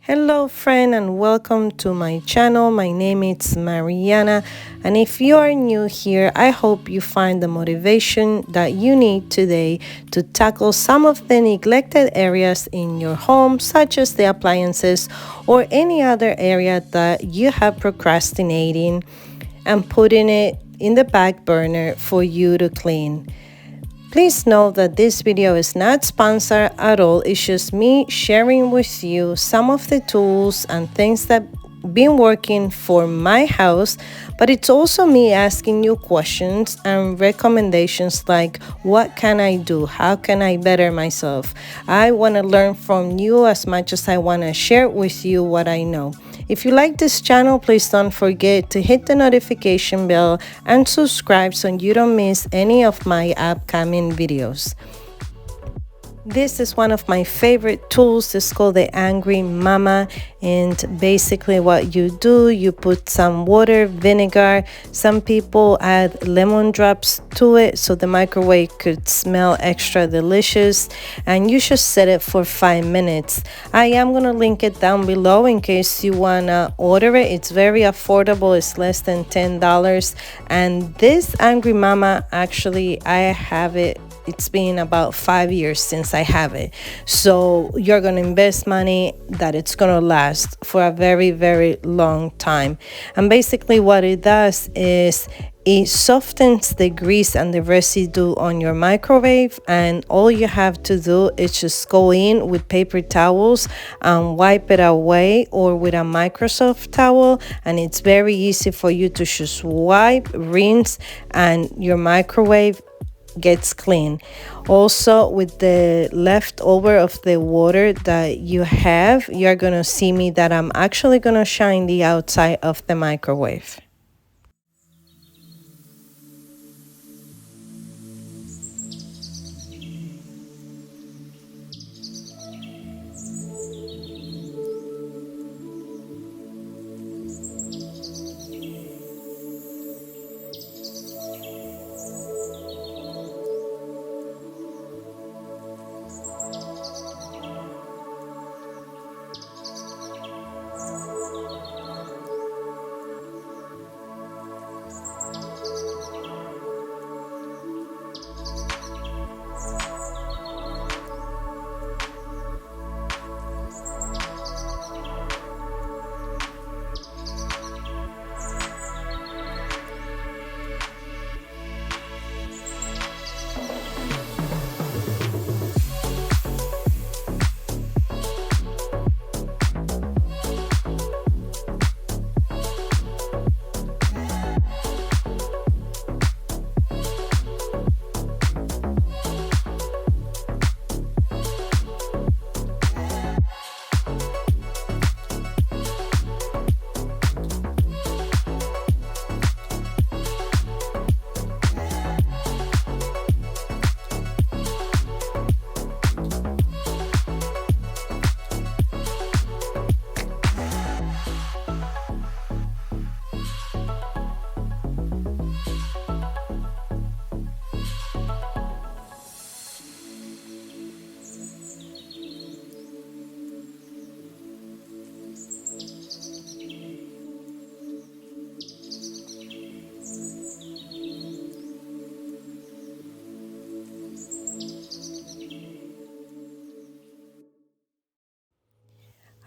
Hello friend and welcome to my channel. My name is Mariana, and if you are new here, I hope you find the motivation that you need today to tackle some of the neglected areas in your home, such as the appliances or any other area that you have procrastinating and putting it in the back burner for you to clean. Please know that this video is not sponsored at all. It's just me sharing with you some of the tools and things that been working for my house, but it's also me asking you questions and recommendations like what can I do? How can I better myself? I want to learn from you as much as I want to share with you what I know. If you like this channel, please don't forget to hit the notification bell and subscribe so you don't miss any of my upcoming videos. This is one of my favorite tools. It's called the Angry Mama, and basically what you do, you put some water, vinegar. Some people add lemon drops to it so the microwave could smell extra delicious, and you should set it for 5 minutes. I am gonna link it down below in case you wanna order it. It's very affordable. It's less than $10, and this Angry Mama, actually I have it. It's been about 5 years since I have it. So you're going to invest money that it's going to last for a very, very long time. And basically what it does is it softens the grease and the residue on your microwave, and all you have to do is just go in with paper towels and wipe it away, or with a Microsoft towel, and it's very easy for you to just wipe, rinse, and your microwave gets clean. Also, with the leftover of the water that you have, you're gonna see me that I'm actually gonna shine the outside of the microwave.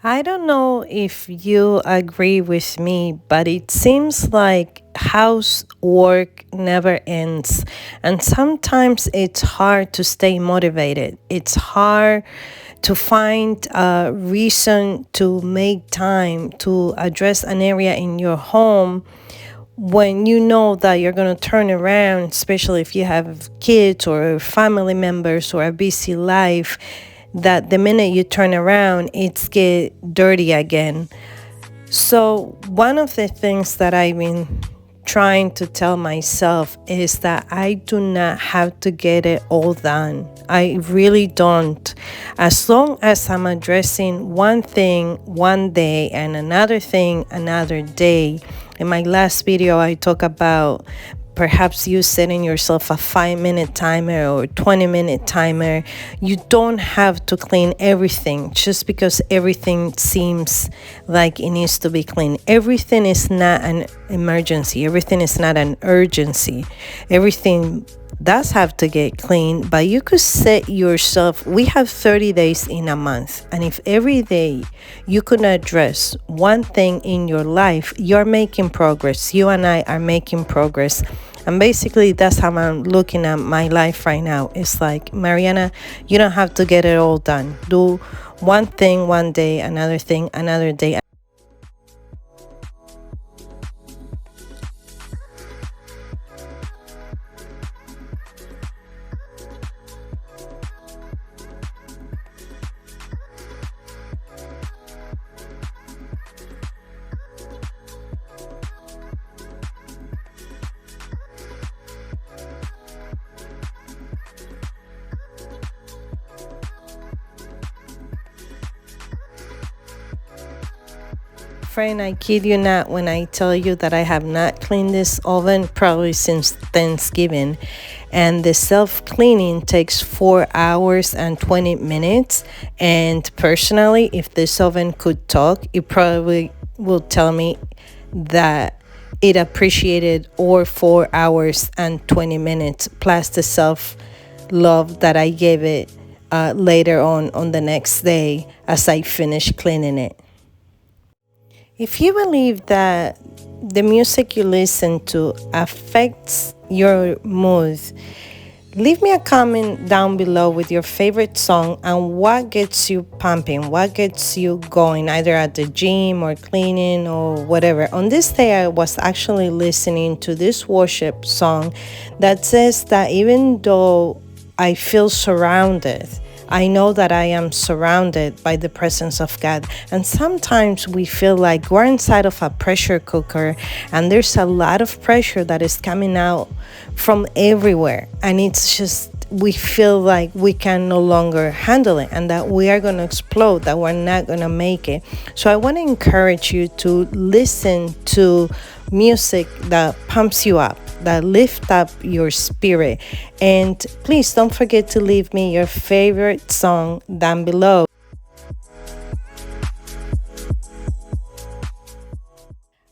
I don't know if you agree with me, but it seems like housework never ends. And sometimes it's hard to stay motivated. It's hard to find a reason to make time to address an area in your home when you know that you're going to turn around, especially if you have kids or family members or a busy life, that the minute you turn around, it's get dirty again. So one of the things that I've been trying to tell myself is that I do not have to get it all done. I really don't. As long as I'm addressing one thing one day and another thing another day. In my last video, I talk about perhaps you setting yourself a 5-minute timer or 20-minute timer. You don't have to clean everything just because everything seems like it needs to be clean. Everything is not an emergency. Everything is not an urgency. Everything does have to get clean, but you could set yourself, we have 30 days in a month, and if every day you could address one thing in your life, you're making progress. You and I are making progress. And basically that's how I'm looking at my life right now. It's like, Mariana, you don't have to get it all done. Do one thing one day, another thing another day. Friend, I kid you not when I tell you that I have not cleaned this oven probably since Thanksgiving. And the self-cleaning takes 4 hours and 20 minutes. And personally, if this oven could talk, it probably will tell me that it appreciated all 4 hours and 20 minutes plus the self-love that I gave it later on the next day as I finished cleaning it. If you believe that the music you listen to affects your mood, leave me a comment down below with your favorite song and what gets you pumping, what gets you going, either at the gym or cleaning or whatever. On this day, I was actually listening to this worship song that says that even though I feel surrounded, I know that I am surrounded by the presence of God. And sometimes we feel like we're inside of a pressure cooker and there's a lot of pressure that is coming out from everywhere. And it's just, we feel like we can no longer handle it and that we are going to explode, that we're not going to make it. So I want to encourage you to listen to music that pumps you up, that lift up your spirit. And please don't forget to leave me your favorite song down below.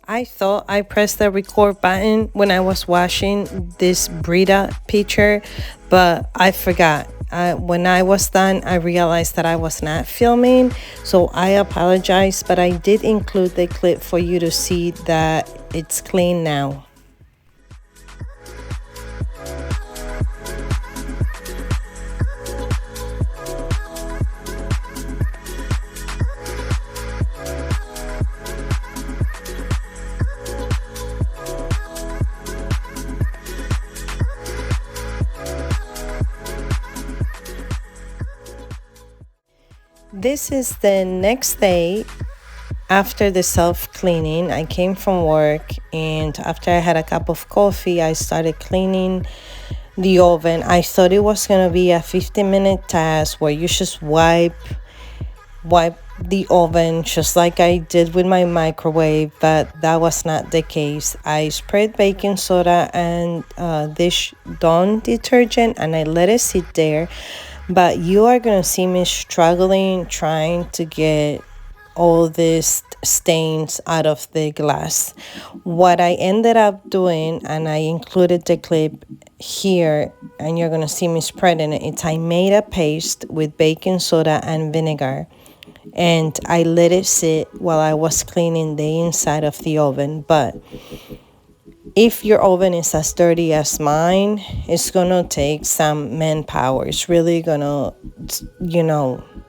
I thought I pressed the record button when I was washing this Brita pitcher, but I forgot. When I was done, I realized that I was not filming, so I apologize, but I did include the clip for you to see that it's clean now. This is the next day after the self-cleaning. I came from work and after I had a cup of coffee, I started cleaning the oven. I thought it was going to be a 15-minute task where you just wipe the oven just like I did with my microwave, but that was not the case. I sprayed baking soda and Dish Detergent and I let it sit there. But you are going to see me struggling trying to get all these stains out of the glass. What I ended up doing, and I included the clip here, and you're going to see me spreading it, is I made a paste with baking soda and vinegar. And I let it sit while I was cleaning the inside of the oven. But if your oven is as dirty as mine, it's gonna take some manpower. It's really gonna,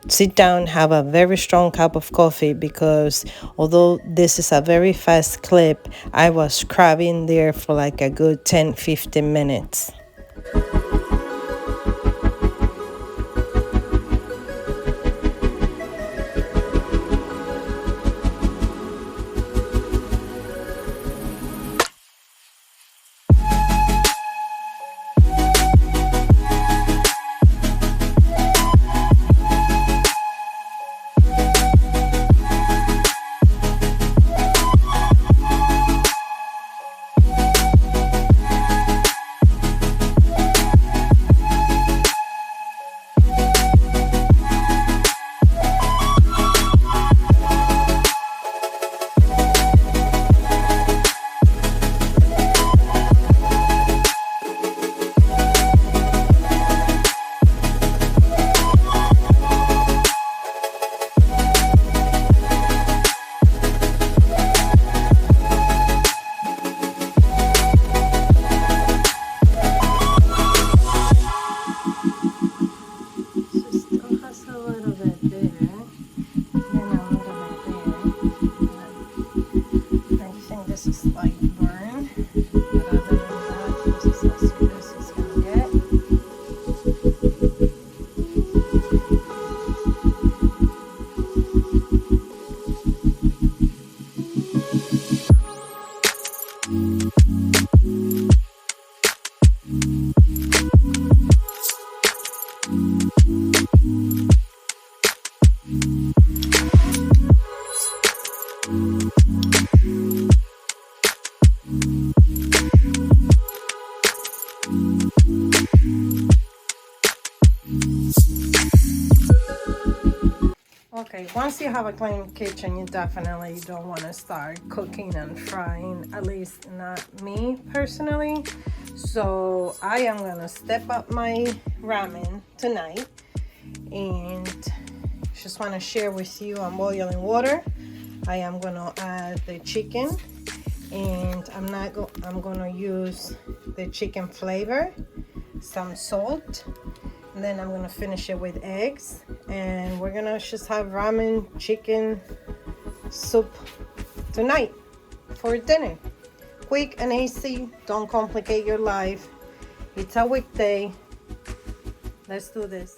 sit down, have a very strong cup of coffee, because although this is a very fast clip, I was scrubbing there for like a good 10-15 minutes. Okay, once you have a clean kitchen, you definitely don't want to start cooking and frying, at least not me personally. So I am gonna step up my ramen tonight, and just want to share with you, I'm boiling water. I am gonna add the chicken, and I'm gonna use the chicken flavor, some salt, and then I'm gonna finish it with eggs, and we're gonna just have ramen chicken soup tonight for dinner. Quick and easy, don't complicate your life. It's a weekday. Let's do this.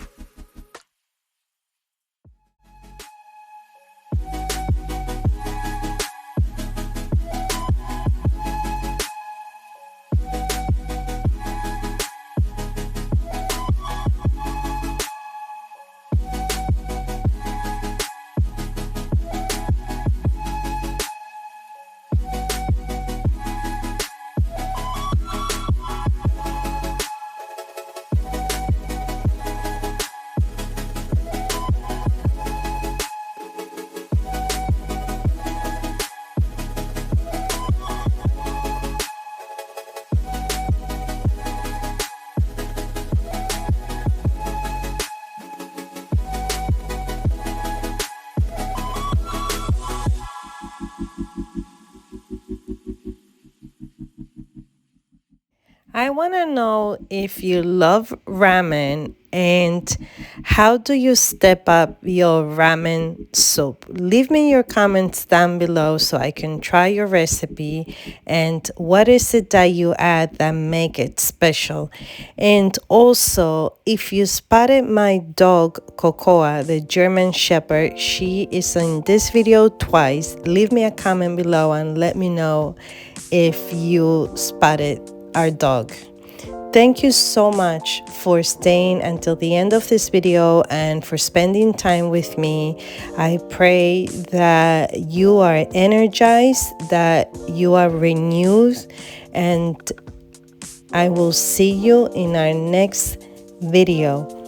I want to know if you love ramen and how do you step up your ramen soup? Leave me your comments down below so I can try your recipe, and what is it that you add that make it special? And also, if you spotted my dog Cocoa, the German Shepherd, she is in this video twice. Leave me a comment below and let me know if you spotted our dog. Thank you so much for staying until the end of this video and for spending time with me. I pray that you are energized, that you are renewed, and I will see you in our next video.